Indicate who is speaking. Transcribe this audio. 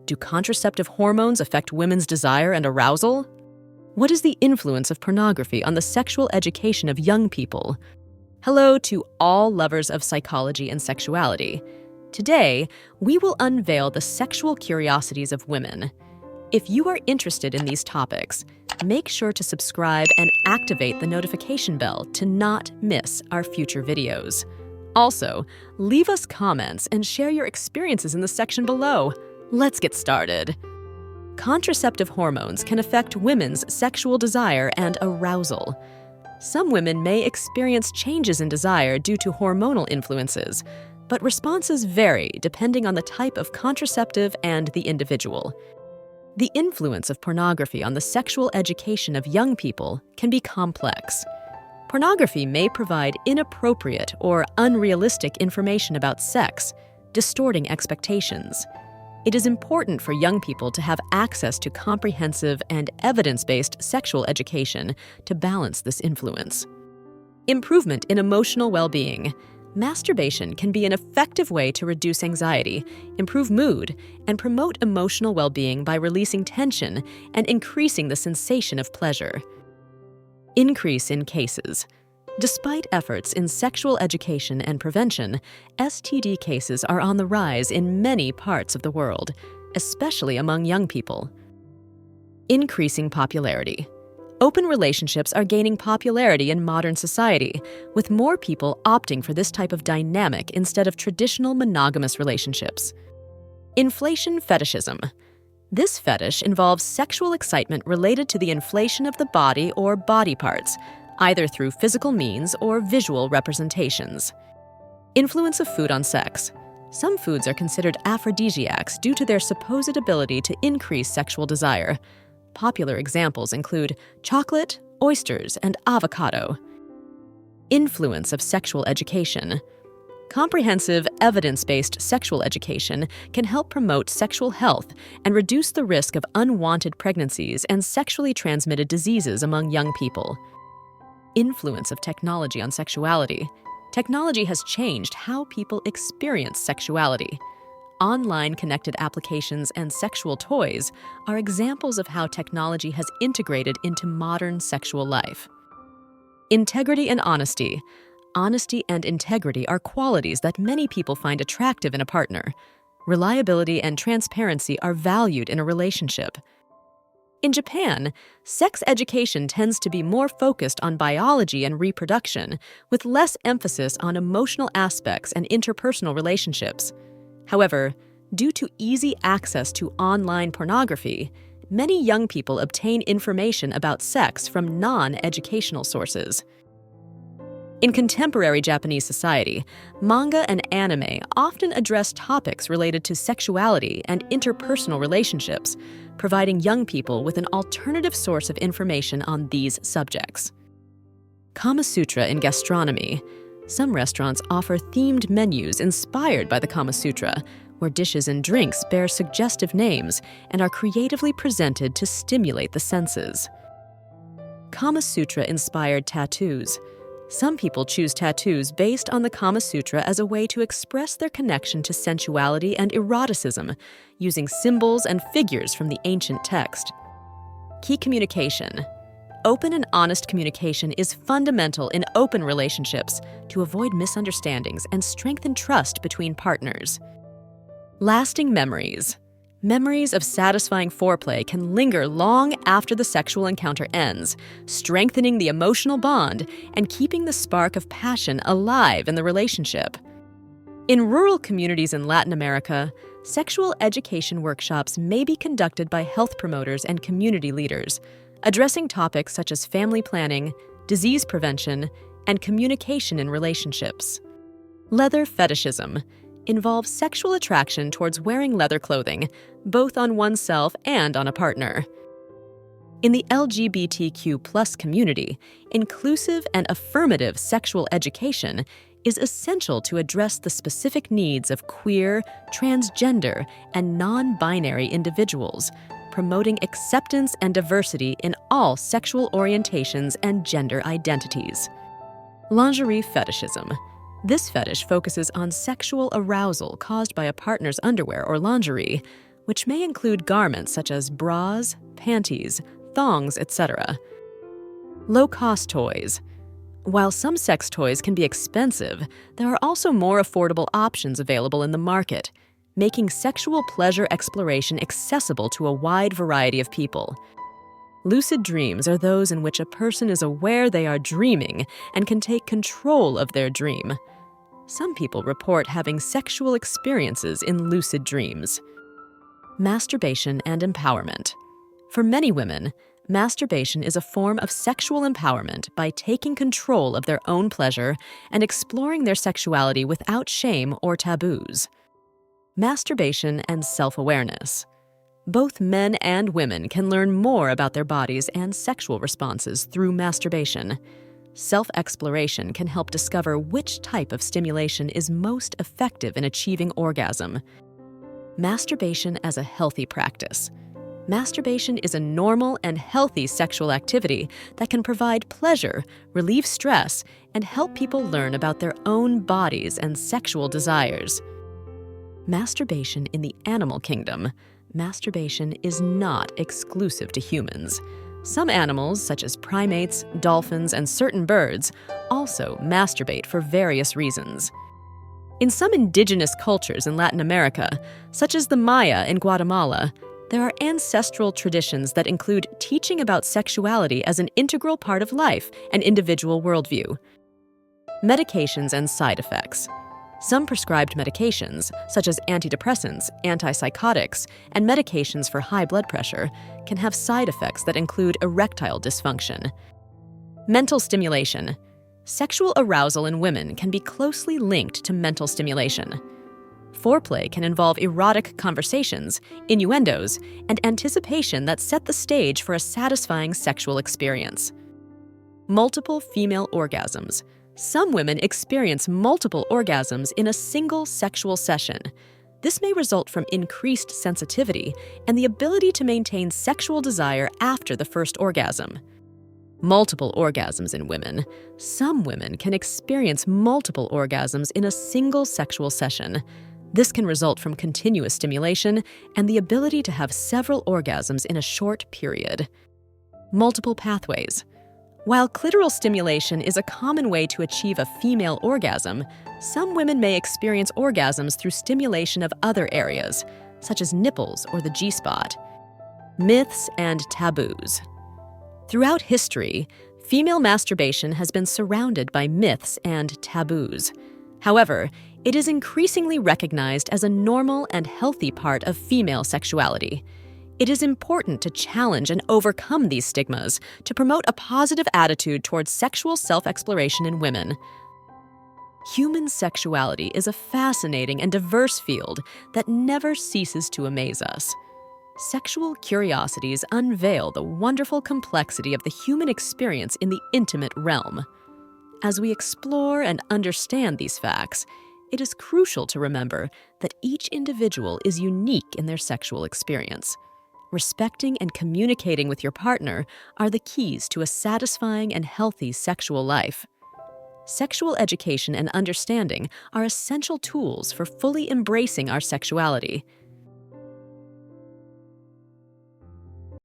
Speaker 1: Do contraceptive hormones affect women's desire and arousal? What is the influence of pornography on the sexual education of young people? Hello to all lovers of psychology and sexuality. Today, we will unveil the sexual curiosities of women. If you are interested in these topics, make sure to subscribe and activate the notification bell to not miss our future videos. Also, leave us comments and share your experiences in the section below. Let's get started. Contraceptive hormones can affect women's sexual desire and arousal. Some women may experience changes in desire due to hormonal influences, but responses vary depending on the type of contraceptive and the individual. The influence of pornography on the sexual education of young people can be complex. Pornography may provide inappropriate or unrealistic information about sex, distorting expectations. It is important for young people to have access to comprehensive and evidence-based sexual education to balance this influence. Improvement in emotional well-being. Masturbation can be an effective way to reduce anxiety, improve mood, and promote emotional well-being by releasing tension and increasing the sensation of pleasure. Increase in cases. Despite efforts in sexual education and prevention, STD cases are on the rise in many parts of the world, especially among young people. Increasing popularity. Open relationships are gaining popularity in modern society, with more people opting for this type of dynamic instead of traditional monogamous relationships. Inflation fetishism. This fetish involves sexual excitement related to the inflation of the body or body parts, either through physical means or visual representations. Influence of food on sex. Some foods are considered aphrodisiacs due to their supposed ability to increase sexual desire. Popular examples include chocolate, oysters, and avocado. Influence of sexual education. Comprehensive, evidence-based sexual education can help promote sexual health and reduce the risk of unwanted pregnancies and sexually transmitted diseases among young people. Influence of technology on sexuality. Technology has changed how people experience sexuality. Online connected applications and sexual toys are examples of how technology has integrated into modern sexual life. Integrity and honesty. Honesty and integrity are qualities that many people find attractive in a partner. Reliability and transparency are valued in a relationship. In Japan, sex education tends to be more focused on biology and reproduction, with less emphasis on emotional aspects and interpersonal relationships. However, due to easy access to online pornography, many young people obtain information about sex from non-educational sources. In contemporary Japanese society, manga and anime often address topics related to sexuality and interpersonal relationships, providing young people with an alternative source of information on these subjects. Kama Sutra in gastronomy. Some restaurants offer themed menus inspired by the Kama Sutra, where dishes and drinks bear suggestive names and are creatively presented to stimulate the senses. Kama Sutra-inspired tattoos. Some people choose tattoos based on the Kama Sutra as a way to express their connection to sensuality and eroticism, using symbols and figures from the ancient text. Key communication. Open and honest communication is fundamental in open relationships to avoid misunderstandings and strengthen trust between partners. Lasting memories. Memories of satisfying foreplay can linger long after the sexual encounter ends, strengthening the emotional bond and keeping the spark of passion alive in the relationship. In rural communities in Latin America, sexual education workshops may be conducted by health promoters and community leaders, addressing topics such as family planning, disease prevention, and communication in relationships. Leather fetishism involves sexual attraction towards wearing leather clothing, both on oneself and on a partner. In the LGBTQ+ community, inclusive and affirmative sexual education is essential to address the specific needs of queer, transgender, and non-binary individuals, promoting acceptance and diversity in all sexual orientations and gender identities. Lingerie fetishism. This fetish focuses on sexual arousal caused by a partner's underwear or lingerie, which may include garments such as bras, panties, thongs, etc. Low-cost toys. While some sex toys can be expensive, there are also more affordable options available in the market, making sexual pleasure exploration accessible to a wide variety of people. Lucid dreams are those in which a person is aware they are dreaming and can take control of their dream. Some people report having sexual experiences in lucid dreams. Masturbation and empowerment. For many women, masturbation is a form of sexual empowerment by taking control of their own pleasure and exploring their sexuality without shame or taboos. Masturbation and self-awareness. Both men and women can learn more about their bodies and sexual responses through masturbation. Self-exploration can help discover which type of stimulation is most effective in achieving orgasm. Masturbation as a healthy practice. Masturbation is a normal and healthy sexual activity that can provide pleasure, relieve stress, and help people learn about their own bodies and sexual desires. Masturbation in the animal kingdom. Masturbation is not exclusive to humans. Some animals, such as primates, dolphins, and certain birds, also masturbate for various reasons. In some indigenous cultures in Latin America, such as the Maya in Guatemala, there are ancestral traditions that include teaching about sexuality as an integral part of life and individual worldview. Medications and side effects. Some prescribed medications, such as antidepressants, antipsychotics, and medications for high blood pressure, can have side effects that include erectile dysfunction. Mental stimulation. Sexual arousal in women can be closely linked to mental stimulation. Foreplay can involve erotic conversations, innuendos, and anticipation that set the stage for a satisfying sexual experience. Multiple female orgasms. Some women experience multiple orgasms in a single sexual session. This may result from increased sensitivity and the ability to maintain sexual desire after the first orgasm. Multiple orgasms in women. Some women can experience multiple orgasms in a single sexual session. This can result from continuous stimulation and the ability to have several orgasms in a short period. Multiple pathways. While clitoral stimulation is a common way to achieve a female orgasm, some women may experience orgasms through stimulation of other areas, such as nipples or the G-spot. Myths and taboos. Throughout history, female masturbation has been surrounded by myths and taboos. However, it is increasingly recognized as a normal and healthy part of female sexuality. It is important to challenge and overcome these stigmas to promote a positive attitude towards sexual self-exploration in women. Human sexuality is a fascinating and diverse field that never ceases to amaze us. Sexual curiosities unveil the wonderful complexity of the human experience in the intimate realm. As we explore and understand these facts, it is crucial to remember that each individual is unique in their sexual experience. Respecting and communicating with your partner are the keys to a satisfying and healthy sexual life. Sexual education and understanding are essential tools for fully embracing our sexuality.